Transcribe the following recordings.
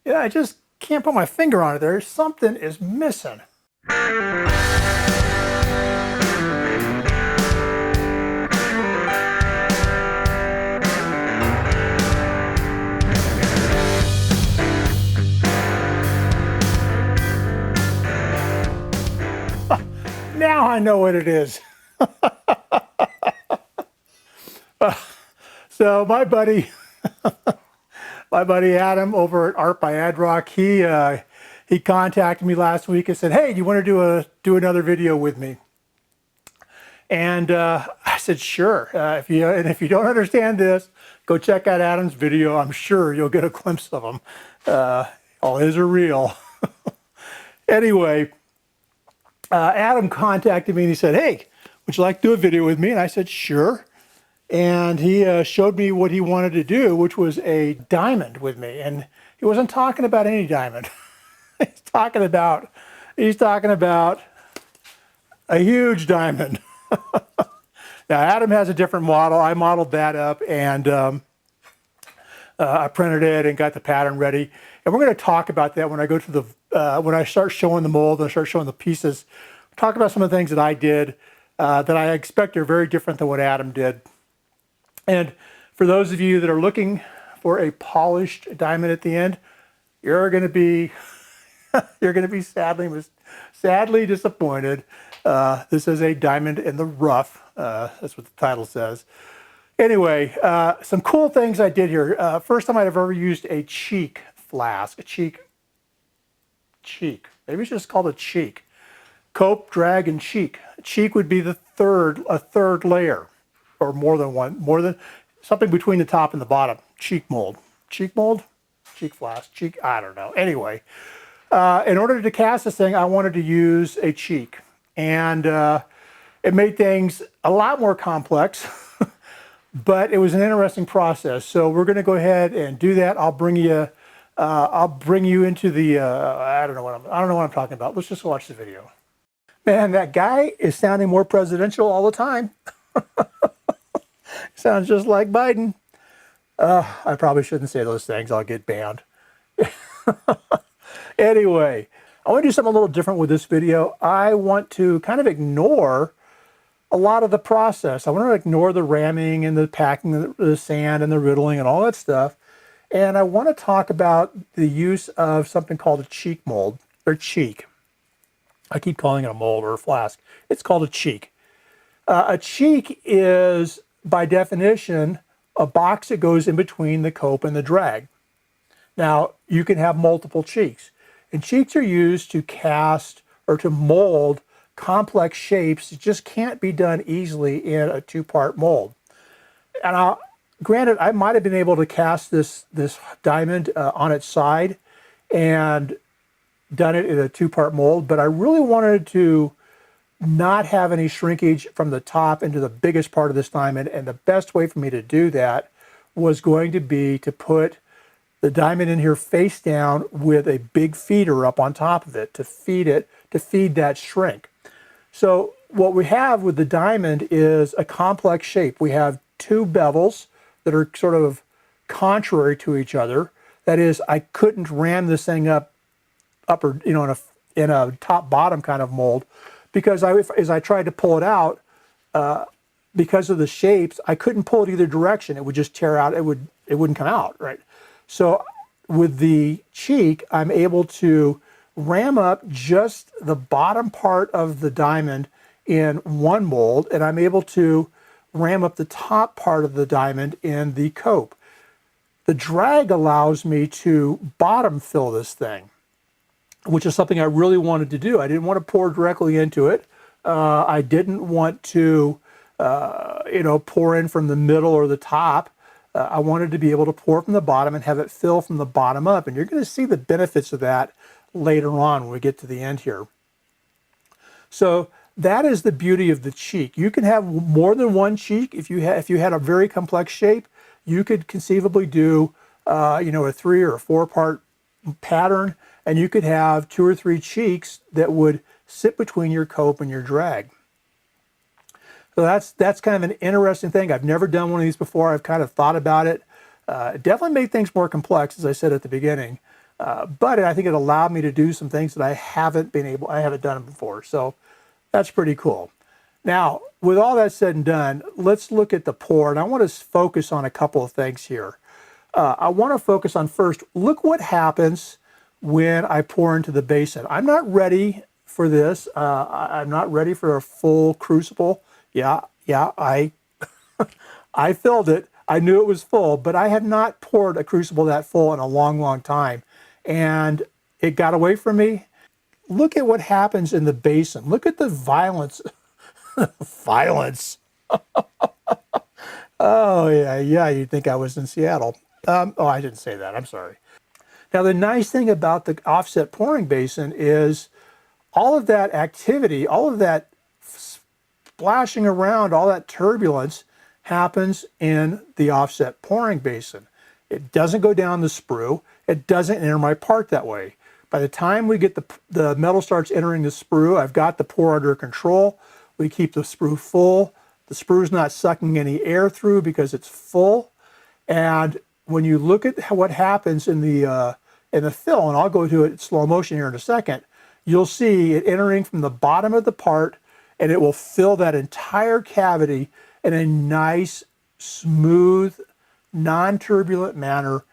Yeah, I just can't put my finger on it. There's something is missing. Now I know what it is. So my buddy Adam over at artbyadrock, he contacted me last week and said, "Hey, do you want to do another video with me?" And I said, "Sure. If you don't understand this, go check out Adam's video. I'm sure you'll get a glimpse of him. All his are real." Anyway, Adam contacted me and he said, "Hey, would you like to do a video with me?" And I said, "Sure." And he showed me what he wanted to do, which was a diamond with me. And he wasn't talking about any diamond. he's talking about a huge diamond. Now, Adam has a different model. I modeled that up, and I printed it and got the pattern ready. And we're going to talk about that when I go to the when I start showing the mold and I start showing the pieces. Talk about some of the things that I did that I expect are very different than what Adam did. And for those of you that are looking for a polished diamond at the end, you're going to be sadly disappointed. This is a diamond in the rough. That's what the title says. Anyway, some cool things I did here. First time I've ever used a cheek flask. A cheek. Maybe it's just called a cheek. Cope, drag, and cheek. Cheek would be a third layer, or more than something between the top and the bottom. Cheek mold, cheek flask, cheek. I don't know. Anyway, in order to cast this thing, I wanted to use a cheek, and it made things a lot more complex. But it was an interesting process. So we're going to go ahead and do that. I'll bring you into the. I don't know what I'm talking about. Let's just watch the video. Man, that guy is sounding more presidential all the time. Sounds just like Biden. I probably shouldn't say those things. I'll get banned. Anyway, I want to do something a little different with this video. I want to kind of ignore a lot of the process. I want to ignore the ramming and the packing, the sand and the riddling and all that stuff. And I want to talk about the use of something called a cheek mold, or cheek. I keep calling it a mold or a flask. It's called a cheek. A cheek is, by definition, a box that goes in between the cope and the drag. Now, you can have multiple cheeks. And cheeks are used to cast or to mold complex shapes that just can't be done easily in a two-part mold. And granted, I might have been able to cast this diamond on its side and done it in a two-part mold, but I really wanted to not have any shrinkage from the top into the biggest part of this diamond, and the best way for me to do that was going to be to put the diamond in here face down with a big feeder up on top of it to feed that shrink. So what we have with the diamond is a complex shape. We have two bevels that are sort of contrary to each other. That is, I couldn't ram this thing up or in a top bottom kind of mold, because as I tried to pull it out, because of the shapes, I couldn't pull it either direction. It would just tear out. It wouldn't come out, right? So with the cheek, I'm able to ram up just the bottom part of the diamond in one mold, and I'm able to ram up the top part of the diamond in the cope. The drag allows me to bottom fill this thing, which is something I really wanted to do. I didn't want to pour directly into it. I didn't want to, pour in from the middle or the top. I wanted to be able to pour from the bottom and have it fill from the bottom up. And you're going to see the benefits of that later on when we get to the end here. So that is the beauty of the cheek. You can have more than one cheek. If you had a very complex shape, you could conceivably do, a 3 or 4 part pattern, and you could have 2 or 3 cheeks that would sit between your cope and your drag. So that's kind of an interesting thing. I've never done one of these before. I've kind of thought about it. It definitely made things more complex, as I said at the beginning. But I think it allowed me to do some things that I haven't done before. So that's pretty cool. Now, with all that said and done, let's look at the pour, and I want to focus on a couple of things here. I want to focus on first, look what happens when I pour into the basin. I'm not ready for this. I'm not ready for a full crucible. Yeah, I I filled it. I knew it was full, but I have not poured a crucible that full in a long, long time. And it got away from me. Look at what happens in the basin. Look at the violence. Violence. Oh, yeah, you'd think I was in Seattle. Oh, I didn't say that. I'm sorry. Now, the nice thing about the offset pouring basin is all of that activity, all of that splashing around, all that turbulence happens in the offset pouring basin. It doesn't go down the sprue. It doesn't enter my part that way. By the time we get the metal starts entering the sprue, I've got the pour under control. We keep the sprue full. The sprue's not sucking any air through because it's full. And when you look at what happens in the fill, and I'll go to it in slow motion here in a second, you'll see it entering from the bottom of the part, and it will fill that entire cavity in a nice, smooth, non-turbulent manner.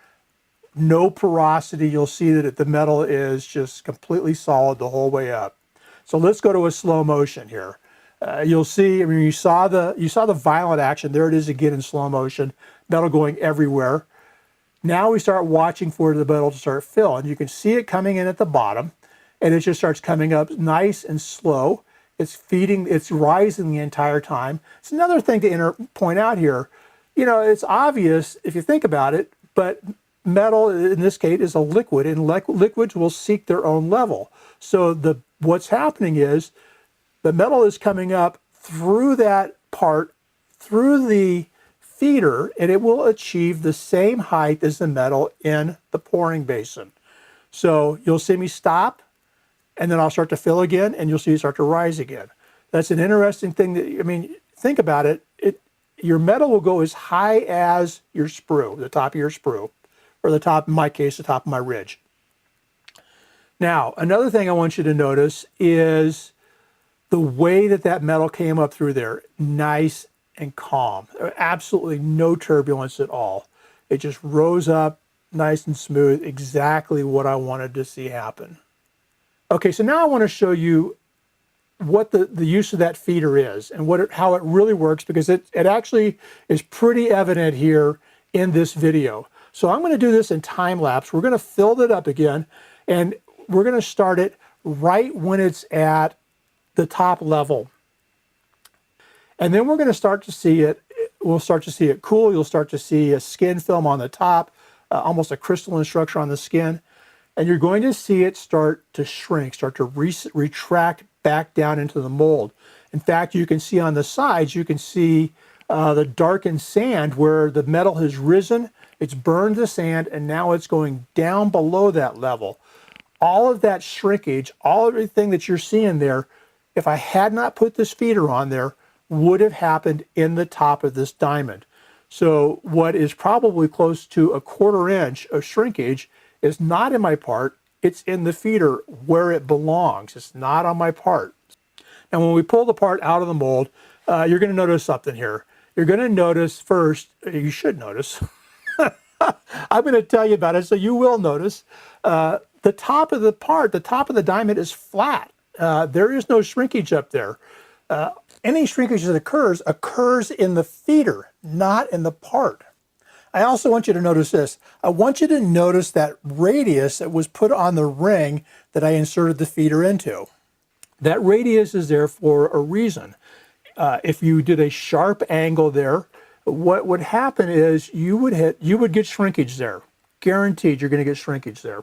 No porosity. You'll see that the metal is just completely solid the whole way up. So let's go to a slow motion here. You'll see, I mean, you saw the violent action. There it is again in slow motion, metal going everywhere. Now we start watching for the metal to start fill, and you can see it coming in at the bottom, and it just starts coming up nice and slow. It's rising the entire time. It's another thing to point out here. You know, it's obvious if you think about it, but metal in this case is a liquid, and liquids will seek their own level. So what's happening is the metal is coming up through that part, through the feeder, and it will achieve the same height as the metal in the pouring basin. So you'll see me stop, and then I'll start to fill again, and you'll see it start to rise again. That's an interesting thing that, I mean, think about it. Your metal will go as high as your sprue, the top of your sprue, or the top, in my case, the top of my ridge. Now, another thing I want you to notice is the way that metal came up through there, nice and calm. Absolutely no turbulence at all. It just rose up nice and smooth, exactly what I wanted to see happen. Okay, so now I want to show you what the use of that feeder is and how it really works, because it actually is pretty evident here in this video. So I'm going to do this in time lapse. We're going to fill it up again, and we're going to start it right when it's at the top level. And then we're going to start to see it, we'll start to see it cool. You'll start to see a skin film on the top, almost a crystalline structure on the skin. And you're going to see it start to shrink, start to retract back down into the mold. In fact, you can see on the sides, you can see the darkened sand where the metal has risen, it's burned the sand, and now it's going down below that level. All of that shrinkage, everything that you're seeing there, if I had not put this feeder on there, would have happened in the top of this diamond. So what is probably close to a 1/4 inch of shrinkage is not in my part, it's in the feeder where it belongs. It's not on my part. Now when we pull the part out of the mold, you're going to notice something here. You're going to notice first, you should notice, I'm going to tell you about it, so you will notice, the top of the part, the top of the diamond is flat. There is no shrinkage up there. Any shrinkage that occurs in the feeder, not in the part. I also want you to notice this. I want you to notice that radius that was put on the ring that I inserted the feeder into. That radius is there for a reason. If you did a sharp angle there, what would happen is you would get shrinkage there. Guaranteed you're going to get shrinkage there.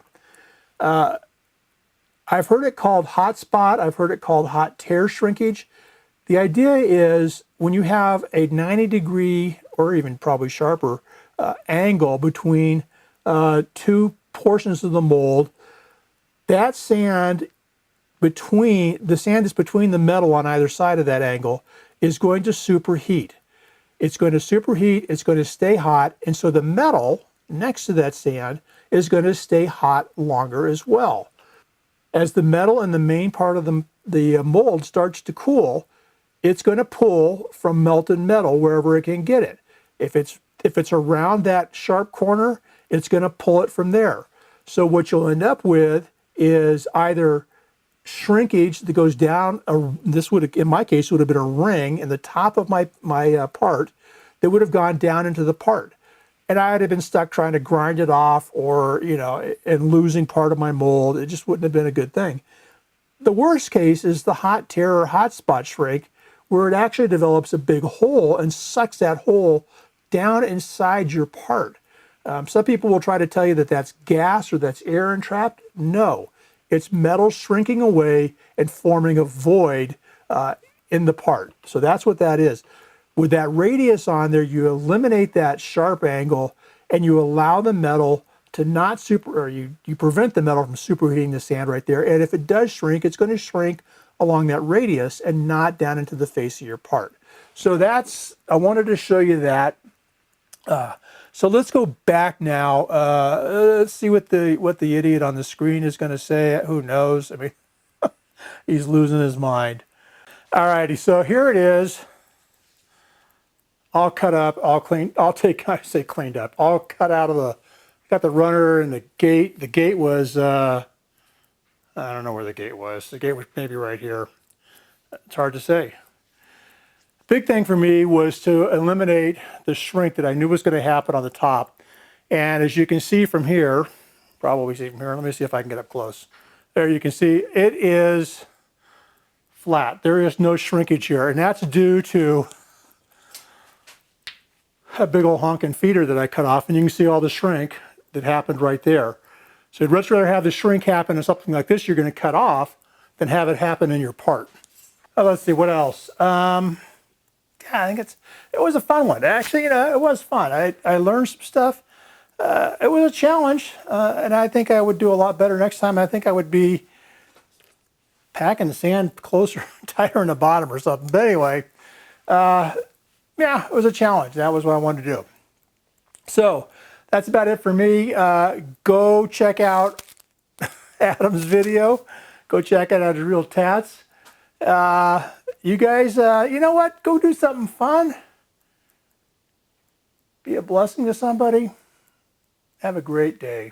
I've heard it called hot spot. I've heard it called hot tear shrinkage. The idea is when you have a 90-degree or even probably sharper angle between two portions of the mold, that sand the sand that's between the metal on either side of that angle is going to superheat. It's going to superheat, it's going to stay hot, and so the metal next to that sand is going to stay hot longer as well. As the metal in the main part of the mold starts to cool, it's going to pull from melted metal wherever it can get it. If it's around that sharp corner, it's going to pull it from there. So what you'll end up with is either shrinkage that goes down. This would, in my case, would have been a ring in the top of my part that would have gone down into the part, and I would have been stuck trying to grind it off, or and losing part of my mold. It just wouldn't have been a good thing. The worst case is the hot tear or hot spot shrink, where it actually develops a big hole and sucks that hole down inside your part. Some people will try to tell you that that's gas or that's air entrapped. No, it's metal shrinking away and forming a void in the part. So that's what that is. With that radius on there, you eliminate that sharp angle and you allow the metal to not you prevent the metal from superheating the sand right there. And if it does shrink, it's going to shrink along that radius and not down into the face of your part. So I wanted to show you that. So let's go back now. Let's see what the idiot on the screen is going to say. Who knows? I mean, he's losing his mind. All righty, so here it is. All cut up, all cleaned. I say cleaned up. All cut out of got the runner and the gate. The gate was, I don't know where the gate was. The gate was maybe right here. It's hard to say. Big thing for me was to eliminate the shrink that I knew was going to happen on the top. And as you can see from here, probably see from here, let me see if I can get up close. There you can see it is flat. There is no shrinkage here, and that's due to a big old honking feeder that I cut off, and you can see all the shrink that happened right there. So I'd much rather have the shrink happen in something like this you're going to cut off than have it happen in your part. Let's see, what else? Yeah, I think it was a fun one. Actually, it was fun. I learned some stuff. It was a challenge, and I think I would do a lot better next time. I think I would be packing the sand closer, tighter in the bottom or something. But anyway, yeah, it was a challenge. That was what I wanted to do. So that's about it for me. Go check out Adam's video. Go check out his real tats. You guys, you know what? Go do something fun. Be a blessing to somebody. Have a great day.